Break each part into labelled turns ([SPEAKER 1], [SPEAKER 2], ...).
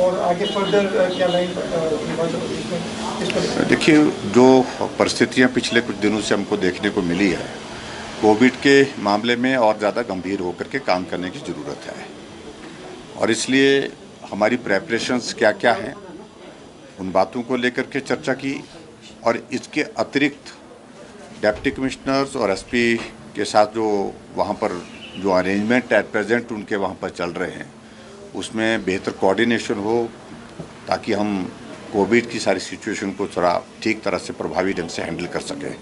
[SPEAKER 1] और आगे फर्दर क्या लाइन हिमाचल प्रदेश में इस पर?
[SPEAKER 2] देखिए, जो परिस्थितियां पिछले कुछ दिनों से हमको देखने को मिली है, कोविड के मामले में और ज़्यादा गंभीर होकर के काम करने की ज़रूरत है। और इसलिए हमारी प्रेपरेशंस क्या क्या हैं, उन बातों को लेकर के चर्चा की। और इसके अतिरिक्त डिप्टी कमिश्नर्स और एसपी के साथ जो वहाँ पर जो अरेंजमेंट एट प्रेजेंट उनके वहाँ पर चल रहे हैं, उसमें बेहतर कोऑर्डिनेशन हो, ताकि हम कोविड की सारी सिचुएशन को थोड़ा ठीक तरह से प्रभावी ढंग से हैंडल कर सकें।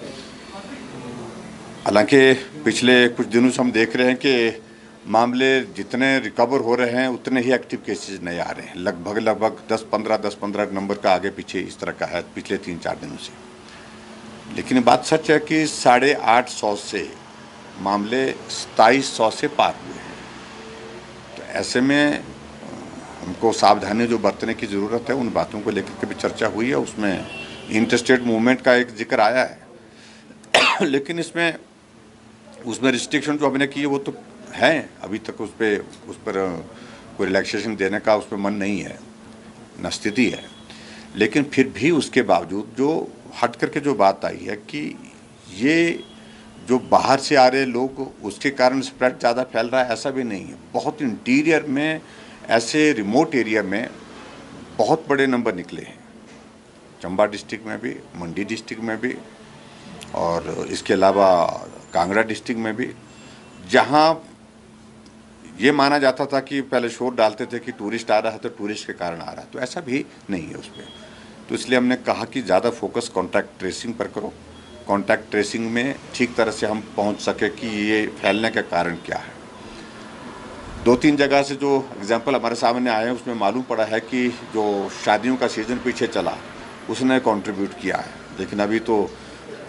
[SPEAKER 2] हालांकि पिछले कुछ दिनों से हम देख रहे हैं कि मामले जितने रिकवर हो रहे हैं उतने ही एक्टिव केसेस नए आ रहे हैं। लगभग 10-15 नंबर का आगे पीछे इस तरह का है पिछले 3-4 दिनों से। लेकिन बात सच है कि 850 से मामले 2700 से पार हुए हैं। तो ऐसे में हमको सावधानी जो बरतने की ज़रूरत है, उन बातों को लेकर के भी चर्चा हुई है। उसमें इंटरस्टेट मूवमेंट का एक जिक्र आया है लेकिन उसमें रिस्ट्रिक्शन जो हमने की है वो तो है, अभी तक उस पर कोई रिलैक्सेशन देने का उसमें मन नहीं है, न स्थिति है। लेकिन फिर भी उसके बावजूद जो हट करके जो बात आई है कि ये जो बाहर से आ रहे लोग, उसके कारण स्प्रेड ज़्यादा फैल रहा है, ऐसा भी नहीं है। बहुत इंटीरियर में, ऐसे रिमोट एरिया में बहुत बड़े नंबर निकले हैं, चंबा डिस्ट्रिक्ट में भी, मंडी डिस्ट्रिक्ट में भी, और इसके अलावा कांगड़ा डिस्ट्रिक्ट में भी, जहाँ ये माना जाता था कि पहले शोर डालते थे कि टूरिस्ट आ रहा है तो टूरिस्ट के कारण आ रहा है, तो ऐसा भी नहीं है उसमें। तो इसलिए हमने कहा कि ज़्यादा फोकस कॉन्टैक्ट ट्रेसिंग पर करो। कॉन्टैक्ट ट्रेसिंग में ठीक तरह से हम पहुंच सके कि ये फैलने का कारण क्या है। 2-3 जगह से जो एग्जाम्पल हमारे सामने आए हैं उसमें मालूम पड़ा है कि जो शादियों का सीज़न पीछे चला उसने कंट्रीब्यूट किया है। लेकिन अभी तो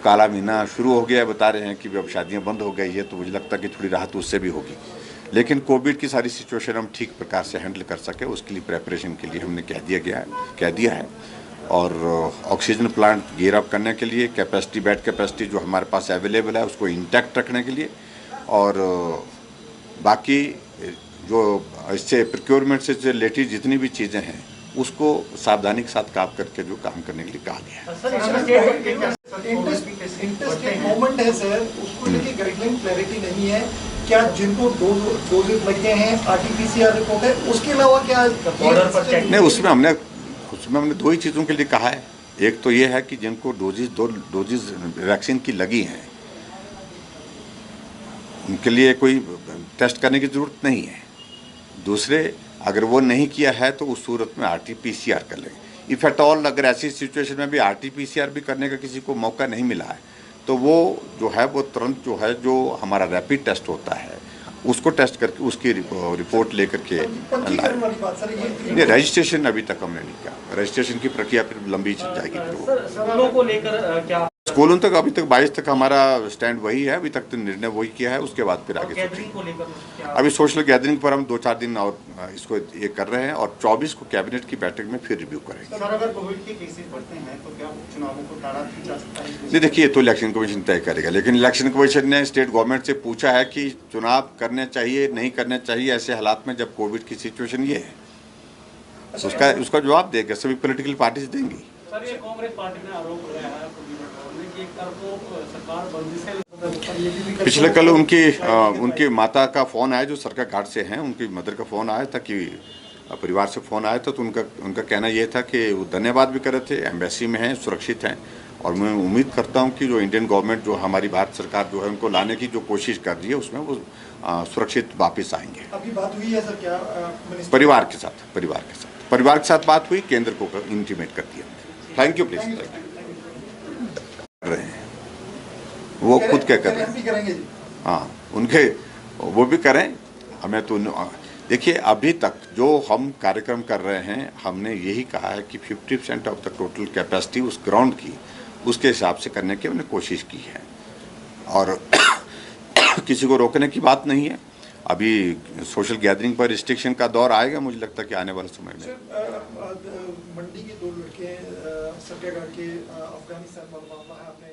[SPEAKER 2] काला महीना शुरू हो गया है, बता रहे हैं कि अब शादियां बंद हो गई है, तो मुझे लगता है कि थोड़ी राहत उससे भी होगी। लेकिन कोविड की सारी सिचुएशन हम ठीक प्रकार से हैंडल कर सके, उसके लिए प्रेपरेशन के लिए हमने कह दिया है। और ऑक्सीजन प्लांट गियर अप करने के लिए कैपेसिटी, बेड कैपेसिटी जो हमारे पास अवेलेबल है उसको इंटैक्ट रखने के लिए, और बाकी जो इससे प्रोक्योरमेंट से रिलेटेड जितनी भी चीज़ें हैं उसको सावधानी के साथ काम करके जो काम करने के लिए कहा गया है।
[SPEAKER 1] इंटरस्टेट मूवमेंट है सर, उसको लेके गाइडलाइन क्लैरिटी नहीं है। क्या जिनको डोजेज लगे हैं, आरटीपीसीआर रिपोर्ट है, उसके अलावा क्या बॉर्डर पर चेक
[SPEAKER 2] नहीं? उसमें हमने 2 ही चीज़ों के लिए कहा है। एक तो ये है कि जिनको 2 डोजेज वैक्सीन की लगी हैं उनके लिए कोई टेस्ट करने की ज़रूरत नहीं है। दूसरे, अगर वो नहीं किया है तो उस सूरत में आरटीपीसीआर कर लेंगे। इफ़ एट ऑल अगर ऐसी सिचुएशन में भी आरटीपीसीआर भी करने का किसी को मौका नहीं मिला है तो वो जो है वो तुरंत जो है जो हमारा रैपिड टेस्ट होता है उसको टेस्ट करके उसकी रिपोर्ट लेकर के नहीं, रजिस्ट्रेशन अभी तक हमने नहीं किया। रजिस्ट्रेशन की प्रक्रिया फिर लंबी चल जाएगी। स्कूलों तक अभी तक 22 तक हमारा स्टैंड वही है, अभी तक तो निर्णय वही किया है। उसके बाद फिर आगे सोचेंगे। अभी सोशल गैदरिंग पर हम 2-4 दिन और इसको ये कर रहे हैं, और 24 को कैबिनेट की बैठक में फिर रिव्यू करेंगे।
[SPEAKER 1] सर, अगर कोविड के केसेस बढ़ते हैं तो क्या चुनावों को टाला जा सकता है?
[SPEAKER 2] नहीं, देखिए, ये तो इलेक्शन कमीशन तय करेगा। लेकिन इलेक्शन कमीशन ने स्टेट गवर्नमेंट से पूछा है कि चुनाव करने चाहिए, नहीं करने चाहिए ऐसे हालात में जब कोविड की सिचुएशन ये है। उसका जवाब देगा, सभी पॉलिटिकल पार्टीज देंगी।
[SPEAKER 3] सर, ये कांग्रेस पार्टी ने आरोप लगाया है कि सरकार बंदी से
[SPEAKER 2] पिछले कल उनकी माता का फ़ोन आया जो सरका घाट से हैं, उनकी मदर का फ़ोन आया था कि परिवार से फ़ोन आया था, तो उनका कहना यह था कि वो धन्यवाद भी कर रहे थे, एम्बेसी में हैं, सुरक्षित हैं। और मैं उम्मीद करता हूं कि जो इंडियन गवर्नमेंट, जो हमारी भारत सरकार जो है उनको लाने की जो कोशिश कर रही है उसमें वो सुरक्षित वापस आएंगे।
[SPEAKER 1] अभी बात हुई है सर क्या
[SPEAKER 2] परिवार के साथ बात हुई, केंद्र को इंटीमेट कर दिया। Thank you, please. रहे हैं वो खुद क्या कर रहे हैं, हाँ, उनके वो भी करें। हमें तो देखिए, अभी तक जो हम कार्यक्रम कर रहे हैं, हमने यही कहा है कि 50% ऑफ द टोटल कैपेसिटी उस ग्राउंड की उसके हिसाब से करने की हमने कोशिश की है, और किसी को रोकने की बात नहीं है। अभी सोशल गैदरिंग पर रिस्ट्रिक्शन का दौर आएगा, मुझे लगता है कि आने वाले समय में।
[SPEAKER 1] मंडी के 2 लड़के सरका घाट के अफगानिस्तान वाला मामला है, आपने